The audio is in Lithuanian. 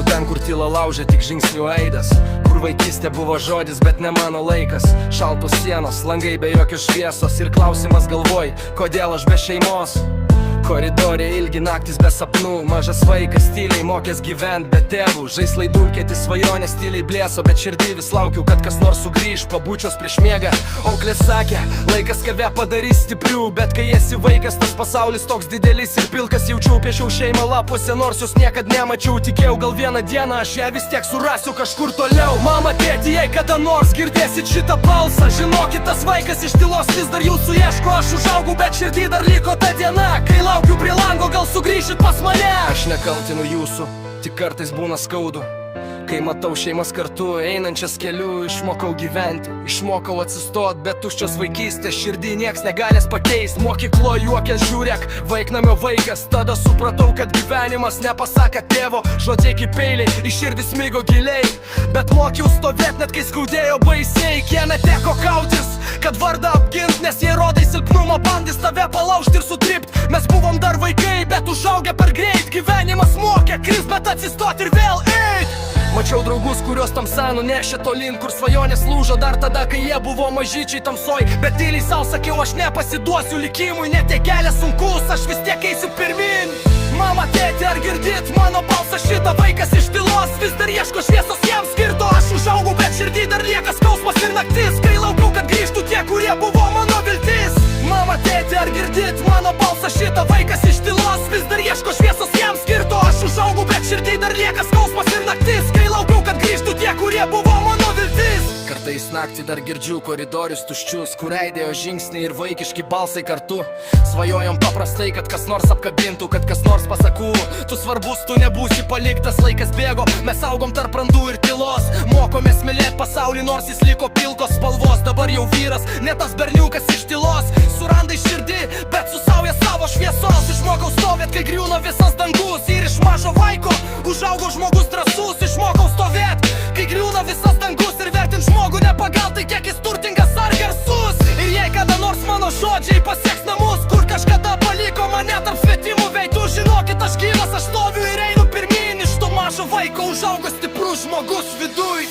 Buvau ten, kur tyla laužė tik žingsnių aidas, kur vaikystė buvo žodis, bet ne mano laikas. Šaltos sienos, langai be jokios šviesos ir klausimas galvoj, kodėl aš be šeimos. Koridoriai ilgi, naktis be sapnų, mažas vaikas tyliai mokės gyvent be tėvų. Žaislai dulkėti, svajonės tyliai blėso, bet širdį vis laukiu, kad kas nors sugrįž, pabučios prieš miegą. Auklė sakė, laikas kave padarys stiprių, bet kai esi vaikas, tas pasaulis toks didelis ir pilkas. Jaučiau, piešiau šeimą lapuose, nors jos niekad nemačiau. Tikėjau, gal vieną dieną aš ją vis tiek surasiu kažkur toliau. Mama, tėti, jei kada nors girdėsit šitą balsą, žinokit, tas vaikas iš tylos vis dar jūsų ieško. Aš užaugau, bet širdį dar liko ta diena, kai laukiu prie lango, gal sugrįšit pas mane. Aš nekaltinu jūsų, tik kartais būna skaudu, kai matau šeimas kartu einančias keliu. Išmokau gyventi, išmokau atsistot, bet tuščios vaikystės širdį nieks negalės pakeist. Mokyklo juokės žiūrėk, vaiknamio vaikas, tada supratau, kad gyvenimas nepasaka tėvo. Žodžiai kaip peiliai, į širdį smigo giliai, bet mokiau stovėt net kai skaudėjo baisiai. Kieme teko kautis, kad vardą apgint, nes jei rodai silpnumą, bandys tave palaužti ir sutript. Mes buvom dar vaikai, bet užaugę per greit. Gyvenimas mokė krist, bet atsistot ir vėl eit. Mačiau draugus, kuriuos tamsa nunešė tolin, kur svajonės lūžo dar tada, kai jie buvo mažyčiai tamsoj. Bet tyliai sau sakiau, aš nepasiduosiu likimui, net jei kelias sunkus, aš vis tiek eisiu pirmin. Mama, tėti, ar girdit mano balsą šitą? Vaikas iš tylos vis dar ieško šviesos jam skirto. Aš užaugau, bet širdį dar lieka skausmas ir naktis, kai laukiau, kad grįžtų tie, kurie buvo mano viltis. Mama, tėti, ar girdit mano balsą šitą? Vaikas iš tylos vis dar ieško šviesos jam skirto. Aš užaugau, bet širdį dar lieka skausmas ir naktis, kai laukiau, kad grįžtų tie, kurie buvo mano viltis. Kartais naktį dar girdžiu koridorius tuščius, kur aidėjo žingsniai ir vaikiški balsai kartu. Svajojom paprastai, kad kas nors apkabintų, kad kas nors pasakų, tu svarbus, tu nebūsi paliktas. Laikas bėgo, mes augom tarp randų ir tylos, mokomės mylėt pasaulį, nors jis liko pilkos spalvos. Dabar jau vyras, ne tas berniukas iš tylos, surandai širdį, bet susauja savo šviesos. Išmokau stovėt, kai griūna visas dangus, ir iš mažo vaiko užaugo žmogus drąsus. Išmokau stovėt, kai griūna visas dangus, ir vertint žmogų ne pagal tai, kiek jis turtingas ar garsus. Ir jei kada nors mano žodžiai pasieks namus, kur kažkada paliko mane tarp svetimų veidų, žinokit, aš gyvas, aš stoviu ir einu pirmin. Iš to mažo vaiko užaugo stiprus žmogus viduj.